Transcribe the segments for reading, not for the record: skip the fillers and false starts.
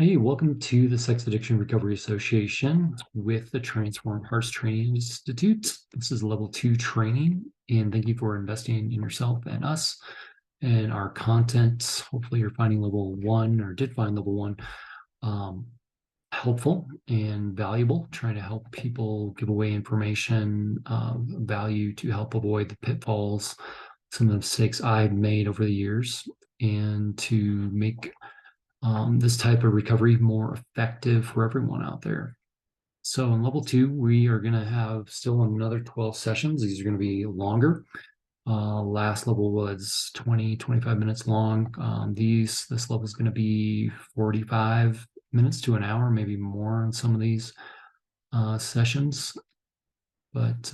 Hey, welcome to the Sex Addiction Recovery Association with the Transform Hearts Training Institute. This is level 2 training, and thank you for investing in yourself and us and our content. Hopefully, you're finding level 1 or did find level 1 um, helpful and valuable, trying to help people give away information of value to help avoid the pitfalls, some of the mistakes I've made over the years, and to make this type of recovery more effective for everyone out there. So in level 2, we are going to have still another 12 sessions. These are going to be longer. Last level was 25 minutes long. This level is going to be 45 minutes to an hour, maybe more on some of these sessions. But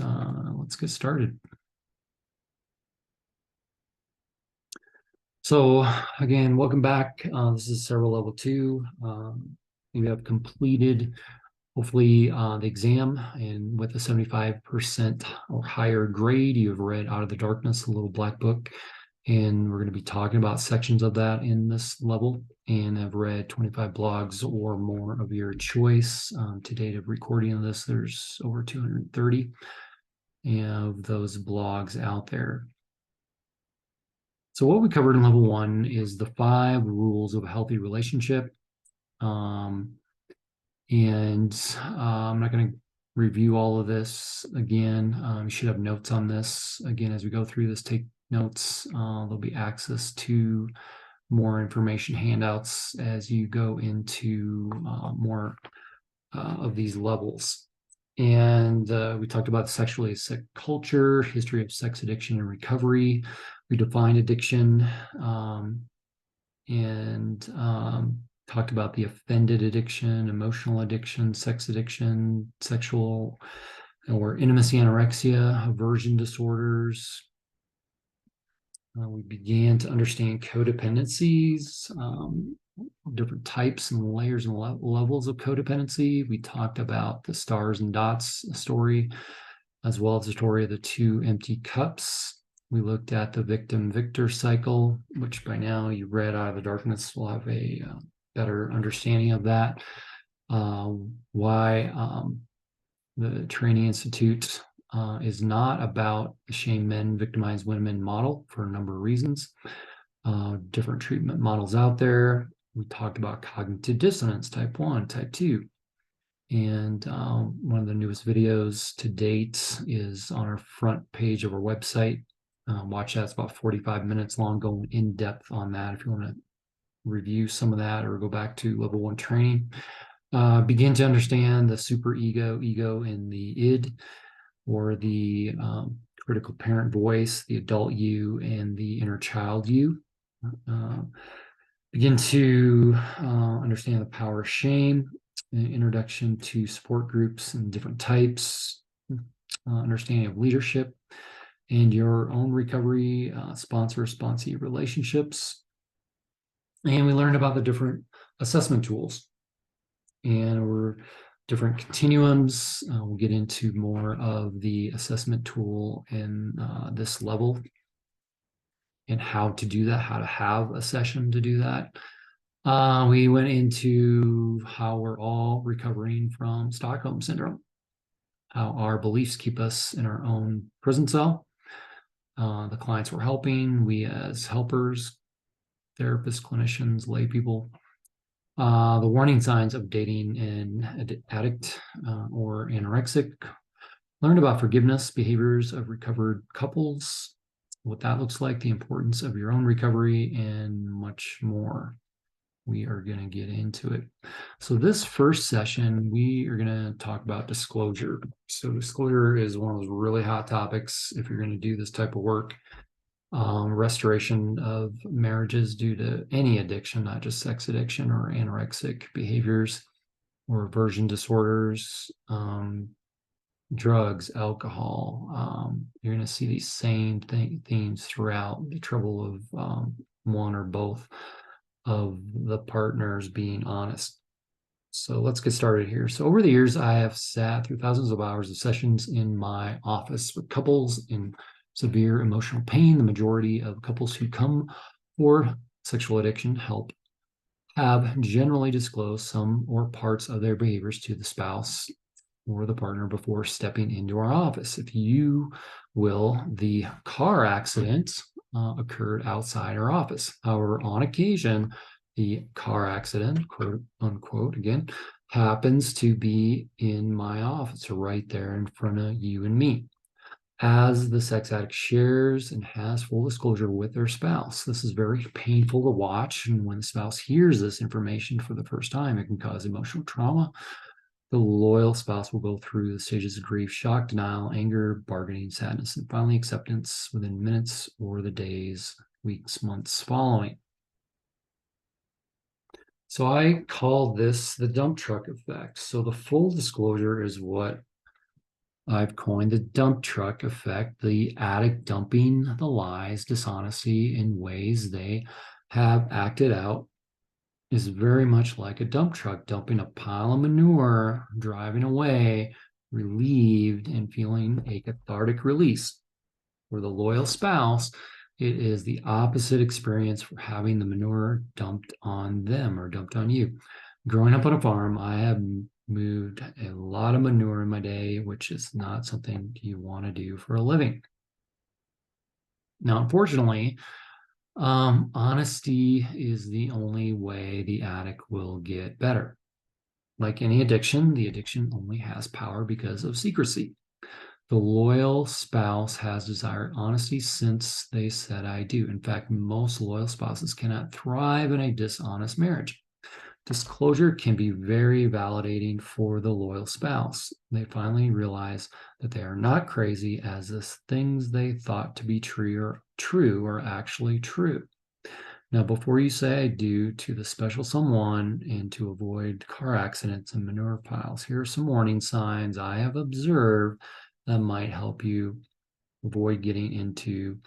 let's get started. So again, welcome back. This is SARA level 2. You have completed hopefully the exam, and with a 75% or higher grade, you have read Out of the Darkness, a little black book. And we're going to be talking about sections of that in this level, and have read 25 blogs or more of your choice. To date of recording of this, there's over 230 of those blogs out there. So what we covered in level 1 is the 5 rules of a healthy relationship. And I'm not going to review all of this again. You should have notes on this. Again, as we go through this, take notes. There'll be access to more information handouts as you go into more of these levels. And we talked about sexually sick culture, history of sex addiction and recovery. We defined addiction and talked about the offended addiction, emotional addiction, sex addiction, sexual or intimacy anorexia, aversion disorders. We began to understand codependencies, different types and layers and levels of codependency. We talked about the stars and dots story, as well as the story of the 2 empty cups. We looked at the victim-victor cycle, which by now you read Out of the Darkness. We'll have a better understanding of that. Why the Training Institute is not about the shame men, victimize women model for a number of reasons. Different treatment models out there. We talked about cognitive dissonance, type 1, type 2. And one of the newest videos to date is on our front page of our website. Watch that. It's about 45 minutes long, going in depth on that if you want to review some of that or go back to level 1 training. Begin to understand the super ego, and the id, or the critical parent voice, the adult you, and the inner child you. Begin to understand the power of shame, introduction to support groups and different types, understanding of leadership, and your own recovery, sponsor-sponsee relationships. And we learned about the different assessment tools and we're different continuums. We'll get into more of the assessment tool in this level and how to do that, how to have a session to do that. We went into how we're all recovering from Stockholm Syndrome, how our beliefs keep us in our own prison cell. The clients we're helping, we as helpers, therapists, clinicians, lay people, the warning signs of dating an addict or anorexic. Learned about forgiveness, behaviors of recovered couples, what that looks like, the importance of your own recovery, and much more. We are going to get into it. So this first session, we are going to talk about disclosure. So disclosure is one of those really hot topics if you're going to do this type of work. Restoration of marriages due to any addiction, not just sex addiction or anorexic behaviors or aversion disorders, drugs, alcohol. You're going to see these same themes throughout. The trouble of one or both of the partners being honest. So let's get started here. So over the years, I have sat through thousands of hours of sessions in my office with couples in severe emotional pain. The majority of couples who come for sexual addiction help have generally disclosed some or parts of their behaviors to the spouse or the partner before stepping into our office. If you will, the car accident occurred outside our office. However, on occasion, the car accident, quote unquote, again, happens to be in my office, right there in front of you and me. As the sex addict shares and has full disclosure with their spouse. This is very painful to watch. And when the spouse hears this information for the first time, it can cause emotional trauma. The loyal spouse will go through the stages of grief, shock, denial, anger, bargaining, sadness, and finally acceptance within minutes or the days, weeks, months following. So I call this the dump truck effect. So the full disclosure is what I've coined the dump truck effect, the addict dumping the lies, dishonesty in ways they have acted out is very much like a dump truck dumping a pile of manure, driving away, relieved, and feeling a cathartic release. For the loyal spouse, it is the opposite experience for having the manure dumped on them or dumped on you. Growing up on a farm, I have moved a lot of manure in my day, which is not something you want to do for a living. Now, unfortunately, honesty is the only way the addict will get better. Like any addiction, the addiction only has power because of secrecy. The loyal spouse has desired honesty since they said I do. In fact, most loyal spouses cannot thrive in a dishonest marriage. Disclosure can be very validating for the loyal spouse. They finally realize that they are not crazy, as the things they thought to be true are actually true. Now, before you say I do to the special someone and to avoid car accidents and manure piles, here are some warning signs I have observed that might help you avoid getting into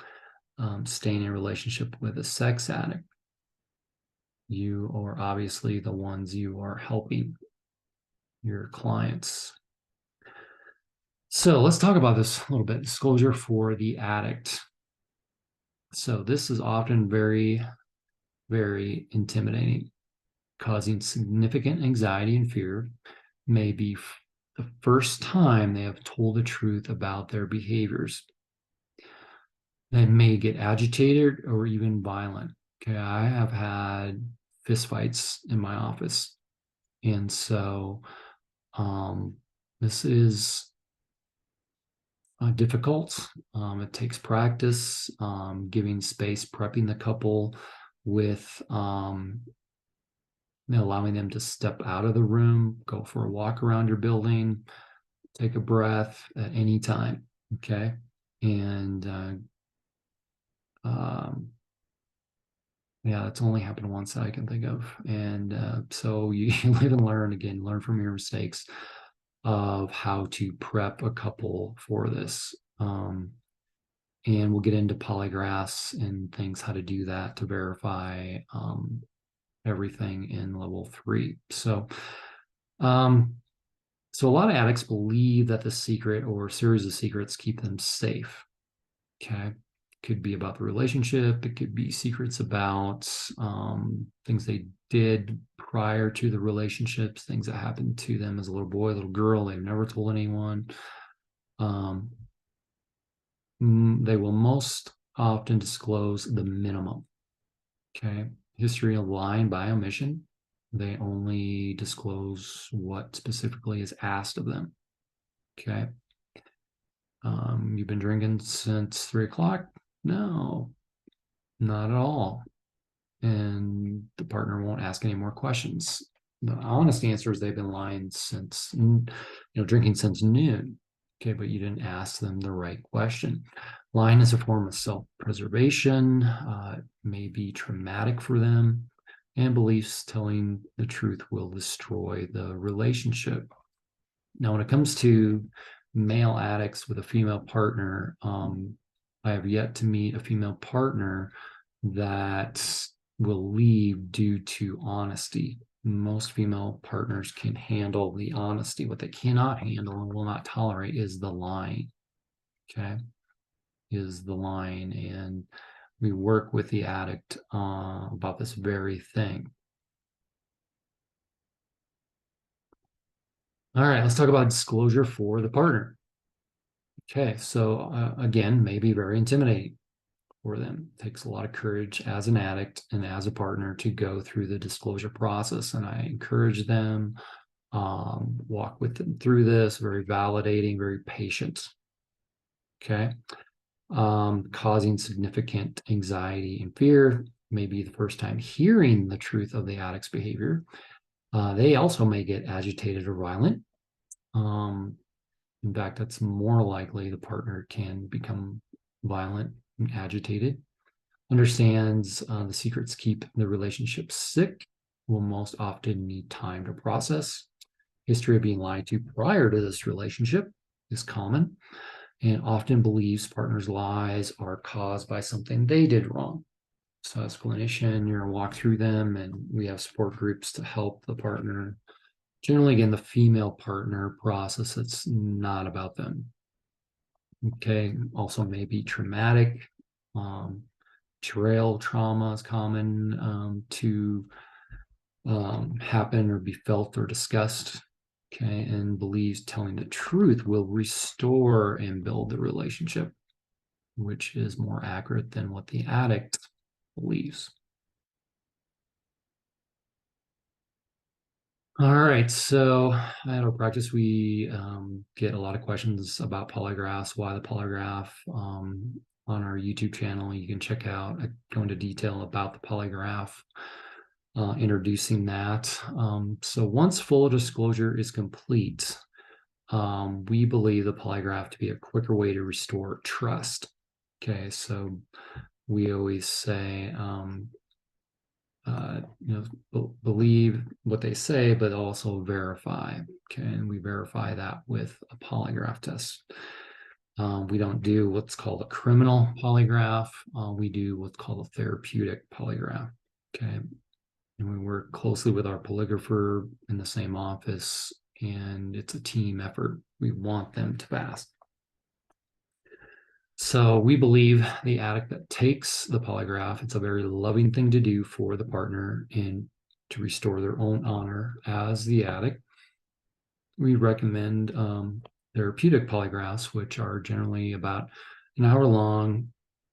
staying in a relationship with a sex addict. You are obviously the ones you are helping, your clients. So let's talk about this a little bit. Disclosure for the addict. So this is often very, very intimidating, causing significant anxiety and fear. May be the first time they have told the truth about their behaviors. They may get agitated or even violent. Okay, I have had fistfights in my office. And so this is difficult. It takes practice, giving space, prepping the couple with allowing them to step out of the room, go for a walk around your building, take a breath at any time. Okay. And yeah, it's only happened once that I can think of. And so you live and learn again, learn from your mistakes of how to prep a couple for this. And we'll get into polygraphs and things, how to do that to verify everything in level 3. So a lot of addicts believe that the secret or series of secrets keep them safe. Okay. Could be about the relationship. It could be secrets about things they did prior to the relationships, things that happened to them as a little boy, little girl. They've never told anyone. They will most often disclose the minimum. Okay. History of lying by omission. They only disclose what specifically is asked of them. Okay. You've been drinking since 3 o'clock? No, not at all. And the partner won't ask any more questions. The honest answer is they've been lying since, drinking since noon. Okay, but you didn't ask them the right question. Lying is a form of self-preservation, may be traumatic for them, and beliefs telling the truth will destroy the relationship. Now, when it comes to male addicts with a female partner, I have yet to meet a female partner that will leave due to honesty. Most female partners can handle the honesty. What they cannot handle and will not tolerate is the lying. Okay, is the lying. And we work with the addict about this very thing. All right, let's talk about disclosure for the partner. Okay, so again, maybe very intimidating for them. It takes a lot of courage as an addict and as a partner to go through the disclosure process. And I encourage them, walk with them through this, very validating, very patient. Okay. Causing significant anxiety and fear, maybe the first time hearing the truth of the addict's behavior. They also may get agitated or violent. Um, in fact, that's more likely the partner can become violent and agitated. Understands the secrets keep the relationship sick, will most often need time to process. History of being lied to prior to this relationship is common, and often believes partners' lies are caused by something they did wrong. So, as a clinician, you're going to walk through them, and we have support groups to help the partner. Generally, again, the female partner process, it's not about them. Okay. Also, may be traumatic. Betrayal trauma is common to happen or be felt or discussed. Okay. And believes telling the truth will restore and build the relationship, which is more accurate than what the addict believes. All right, so at our practice, we get a lot of questions about polygraphs, why the polygraph. On our YouTube channel, you can check out, I go into detail about the polygraph, introducing that. So once full disclosure is complete, we believe the polygraph to be a quicker way to restore trust. Okay, so we always say, believe what they say, but also verify. Okay, and we verify that with a polygraph test. We don't do what's called a criminal polygraph. We do what's called a therapeutic polygraph. Okay, and we work closely with our polygrapher in the same office, and it's a team effort. We want them to pass. So we believe the addict that takes the polygraph, it's a very loving thing to do for the partner and to restore their own honor as the addict. We recommend therapeutic polygraphs, which are generally about an hour long,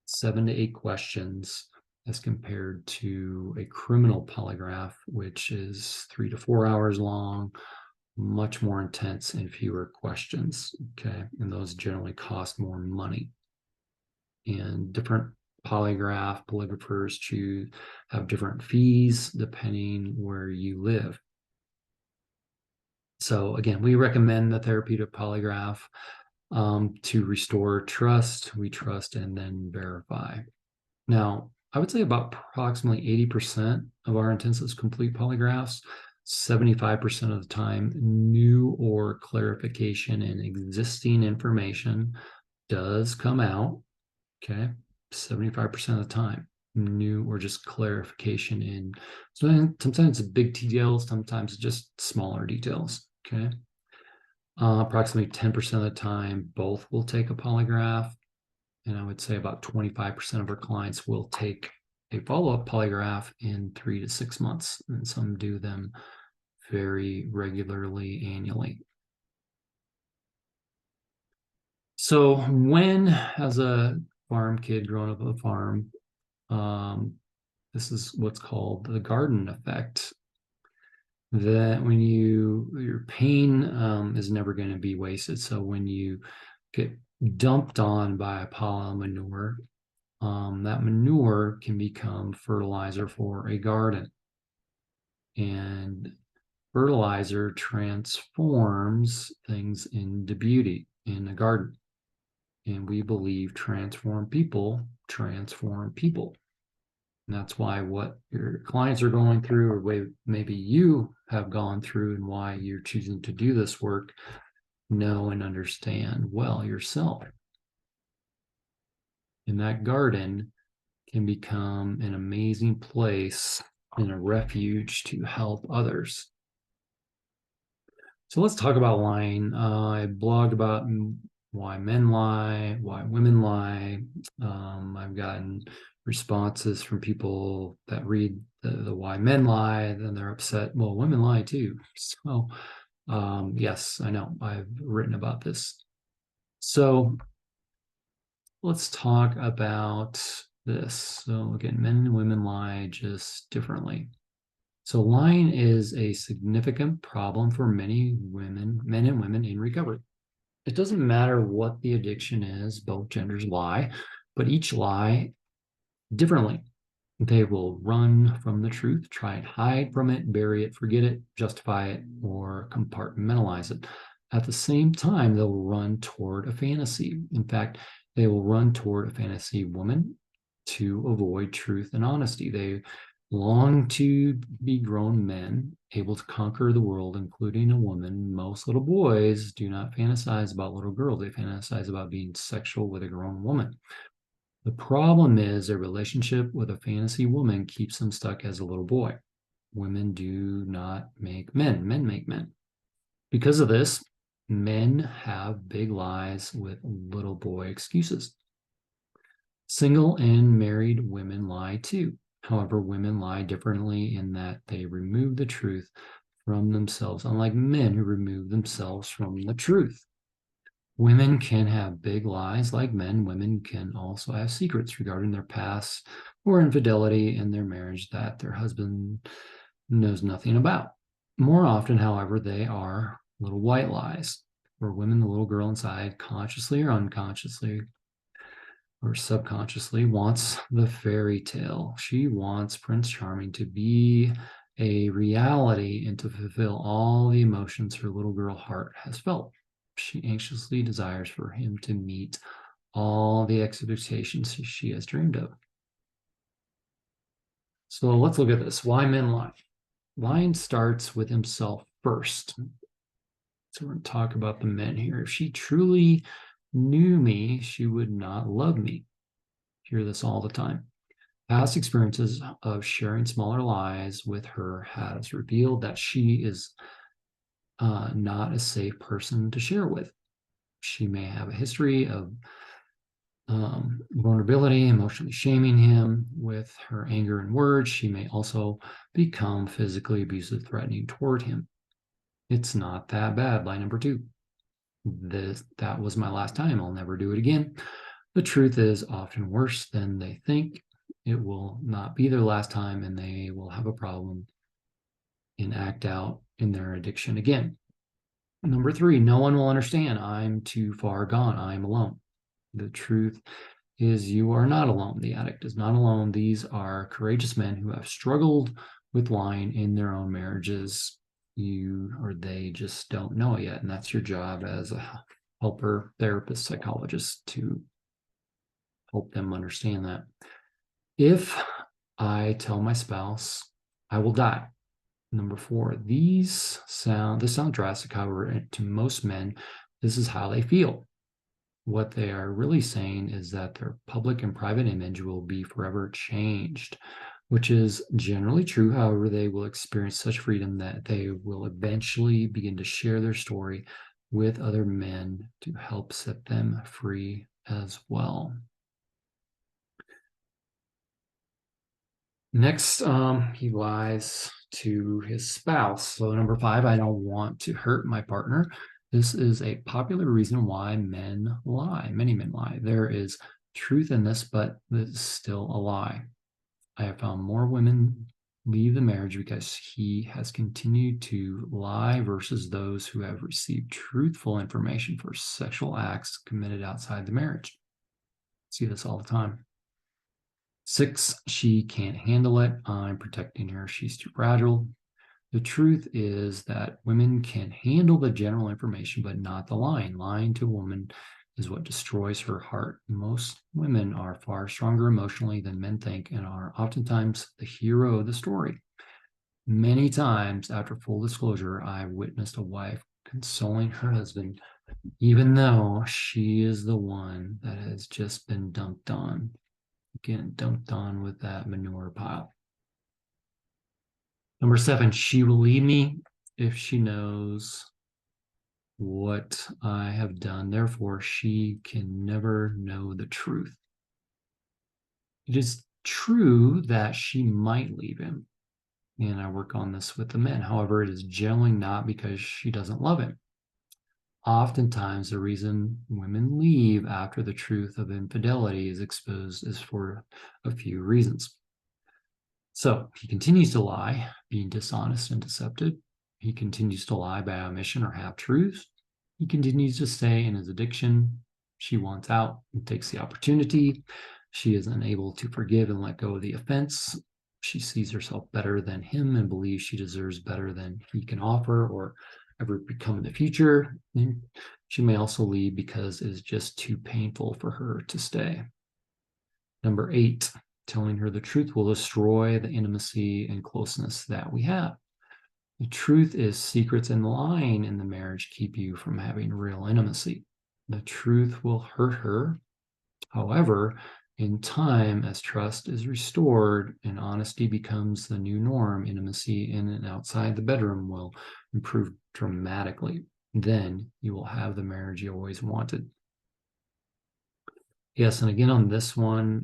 7 to 8 questions, as compared to a criminal polygraph, which is 3 to 4 hours long, much more intense and fewer questions. Okay. And those generally cost more money. And different polygraphers have different fees depending where you live. So again, we recommend the therapeutic polygraph to restore trust. We trust and then verify. Now, I would say about approximately 80% of our intensives complete polygraphs. 75% of the time, new or clarification in existing information does come out. Okay. 75% of the time, new or just clarification in. So sometimes it's big details, sometimes it's just smaller details. Okay. Approximately 10% of the time, both will take a polygraph. And I would say about 25% of our clients will take a follow-up polygraph in 3 to 6 months. And some do them very regularly, annually. So when, as a farm kid growing up on a farm, this is what's called the garden effect. That when your pain is never going to be wasted. So when you get dumped on by a pile of manure, that manure can become fertilizer for a garden. And fertilizer transforms things into beauty in a garden. And we believe transform people. And that's why what your clients are going through, or maybe you have gone through, and why you're choosing to do this work, know and understand well yourself. And that garden can become an amazing place and a refuge to help others. So let's talk about lying. I blogged about why men lie, why women lie. I've gotten responses from people that read the why men lie, then they're upset. Well, women lie too. So Yes, I know. I've written about this. So let's talk about this. So again, men and women lie just differently. So lying is a significant problem for many women, men and women in recovery. It doesn't matter what the addiction is, both genders lie, but each lie differently. They will run from the truth, try and hide from it, bury it, forget it, justify it, or compartmentalize it. At the same time, they'll run toward a fantasy. In fact, they will run toward a fantasy woman to avoid truth and honesty. They long to be grown men able to conquer the world, including a woman. Most little boys do not fantasize about little girls, they fantasize about being sexual with a grown woman. The problem is a relationship with a fantasy woman keeps them stuck as a little boy. Women do not make men, men make men. Because of this, men have big lies with little boy excuses. Single and married women lie too. However, women lie differently in that they remove the truth from themselves, unlike men who remove themselves from the truth. Women can have big lies like men. Women can also have secrets regarding their past or infidelity in their marriage that their husband knows nothing about. More often, however, they are little white lies. For women, the little girl inside, consciously or unconsciously or subconsciously, wants the fairy tale. She wants Prince Charming to be a reality and to fulfill all the emotions her little girl heart has felt. She anxiously desires for him to meet all the expectations she has dreamed of. So let's look at this. Why men lie? Lying starts with himself first. So we're going to talk about the men here. If she truly knew me, she would not love me. Hear this all the time. Past experiences of sharing smaller lies with her has revealed that she is not a safe person to share with. She may have a history of vulnerability, emotionally shaming him with her anger and words. She may also become physically abusive, threatening toward him. It's not that bad. Lie number two. That was my last time. I'll never do it again. The truth is often worse than they think. It will not be their last time, and they will have a problem and act out in their addiction again. Number three, no one will understand. I'm too far gone. I'm alone. The truth is you are not alone. The addict is not alone. These are courageous men who have struggled with lying in their own marriages. You or they just don't know it yet. And that's your job as a helper, therapist, psychologist to help them understand that. If I tell my spouse I will die. Number four, this sound drastic, however, to most men, this is how they feel. What they are really saying is that their public and private image will be forever changed, which is generally true. However, they will experience such freedom that they will eventually begin to share their story with other men to help set them free as well. Next, he lies to his spouse. So number five, I don't want to hurt my partner. This is a popular reason why men lie. Many men lie. There is truth in this, but this is still a lie. I have found more women leave the marriage because he has continued to lie versus those who have received truthful information for sexual acts committed outside the marriage. See this all the time. Six, she can't handle it. I'm protecting her. She's too fragile. The truth is that women can handle the general information, but not the lying. Lying to a woman is what destroys her heart. Most women are far stronger emotionally than men think and are oftentimes the hero of the story. Many times after full disclosure, I've witnessed a wife consoling her husband, even though she is the one that has just been dumped on. Again, dumped on with that manure pile. Number seven, she will leave me if she knows what I have done. Therefore, she can never know the truth. It is true that she might leave him, and I work on this with the men. However, it is generally not because she doesn't love him. Oftentimes, the reason women leave after the truth of infidelity is exposed is for a few reasons. So he continues to lie, being dishonest and deceptive. He continues to lie by omission or half truths. He continues to stay in his addiction. She wants out and takes the opportunity. She is unable to forgive and let go of the offense. She sees herself better than him and believes she deserves better than he can offer or ever become in the future. And she may also leave because it is just too painful for her to stay. Number 8, telling her the truth will destroy the intimacy and closeness that we have. The truth is secrets and lying in the marriage keep you from having real intimacy. The truth will hurt her. However, in time, as trust is restored and honesty becomes the new norm, intimacy in and outside the bedroom will improve dramatically. Then you will have the marriage you always wanted. Yes, and again on this one,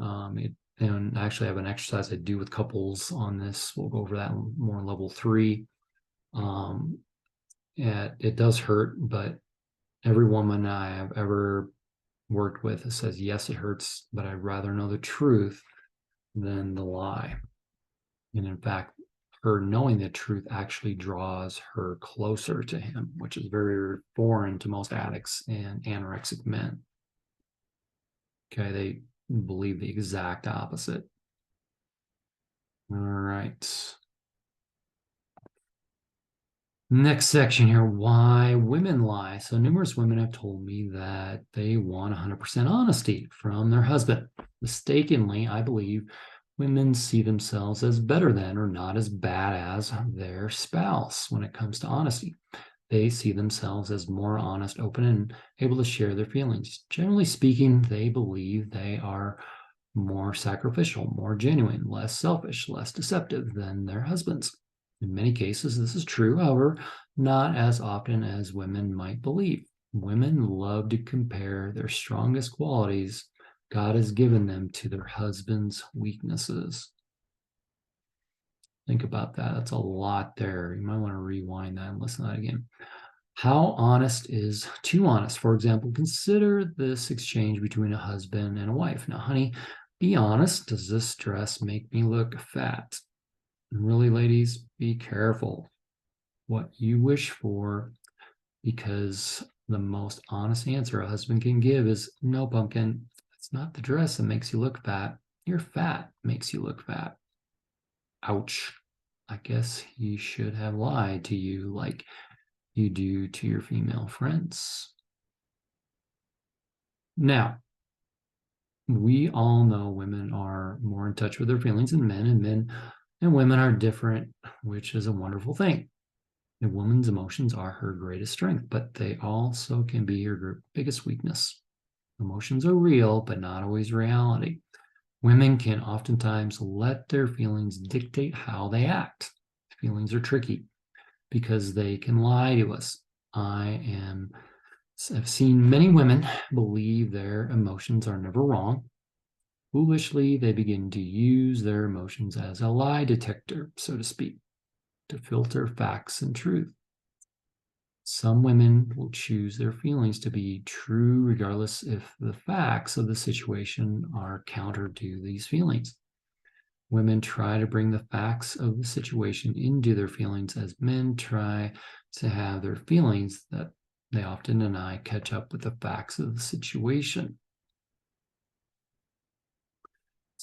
and actually I have an exercise I do with couples on this. We'll go over that more in level 3. It does hurt, but every woman I have ever worked with says, yes, it hurts, but I'd rather know the truth than the lie. And in fact, her knowing the truth actually draws her closer to him, which is very foreign to most addicts and anorexic men. Okay, they believe the exact opposite. All right. Next section here, why women lie. So numerous women have told me that they want 100% honesty from their husband. Mistakenly, I believe women see themselves as better than or not as bad as their spouse when it comes to honesty. They see themselves as more honest, open, and able to share their feelings. Generally speaking, they believe they are more sacrificial, more genuine, less selfish, less deceptive than their husbands. In many cases, this is true, however, not as often as women might believe. Women love to compare their strongest qualities God has given them to their husband's weaknesses. Think about that. That's a lot there. You might want to rewind that and listen to that again. How honest is too honest? For example, consider this exchange between a husband and a wife. Now, honey, be honest. Does this dress make me look fat? And really, ladies, be careful what you wish for, because the most honest answer a husband can give is, no, pumpkin, it's not the dress that makes you look fat. Your fat makes you look fat. Ouch. I guess he should have lied to you like you do to your female friends. Now, we all know women are more in touch with their feelings than men, and men and women are different, which is a wonderful thing. A woman's emotions are her greatest strength, but they also can be her biggest weakness. Emotions are real, but not always reality. Women can oftentimes let their feelings dictate how they act. Feelings are tricky because they can lie to us. I've seen many women believe their emotions are never wrong. Foolishly, they begin to use their emotions as a lie detector, so to speak, to filter facts and truth. Some women will choose their feelings to be true regardless if the facts of the situation are counter to these feelings. Women try to bring the facts of the situation into their feelings, as men try to have their feelings that they often deny catch up with the facts of the situation.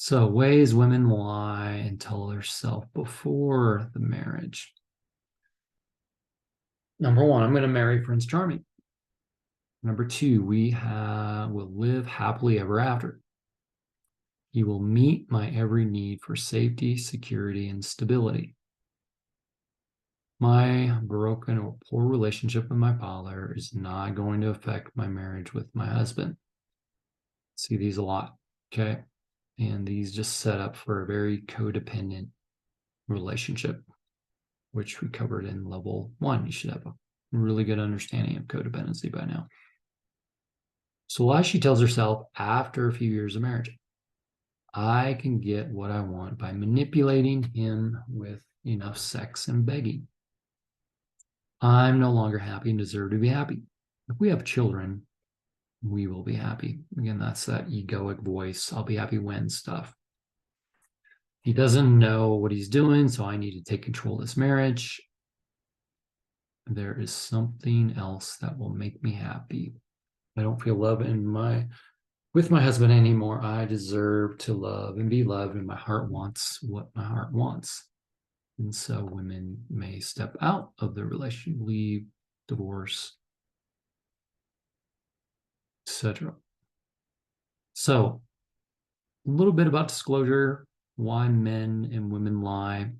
So ways women lie and tell herself before the marriage. Number 1, I'm going to marry Prince Charming. Number 2, we will live happily ever after. He will meet my every need for safety, security, and stability. My broken or poor relationship with my father is not going to affect my marriage with my husband. See these a lot, okay? And these just set up for a very codependent relationship, which we covered in level 1. You should have a really good understanding of codependency by now. So why she tells herself after a few years of marriage, I can get what I want by manipulating him with enough sex and begging. I'm no longer happy and deserve to be happy. If we have children, we will be happy. Again, that's that egoic voice. I'll be happy when stuff. He doesn't know what he's doing, so I need to take control of this marriage. There is something else that will make me happy. I don't feel love with my husband anymore. I deserve to love and be loved, and my heart wants what my heart wants. And so women may step out of the relationship, leave, divorce, etc. So a little bit about disclosure, why men and women lie.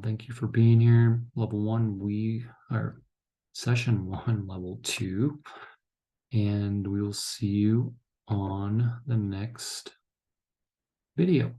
Thank you for being here. Level 1, we are session 1, level 2, and we will see you on the next video.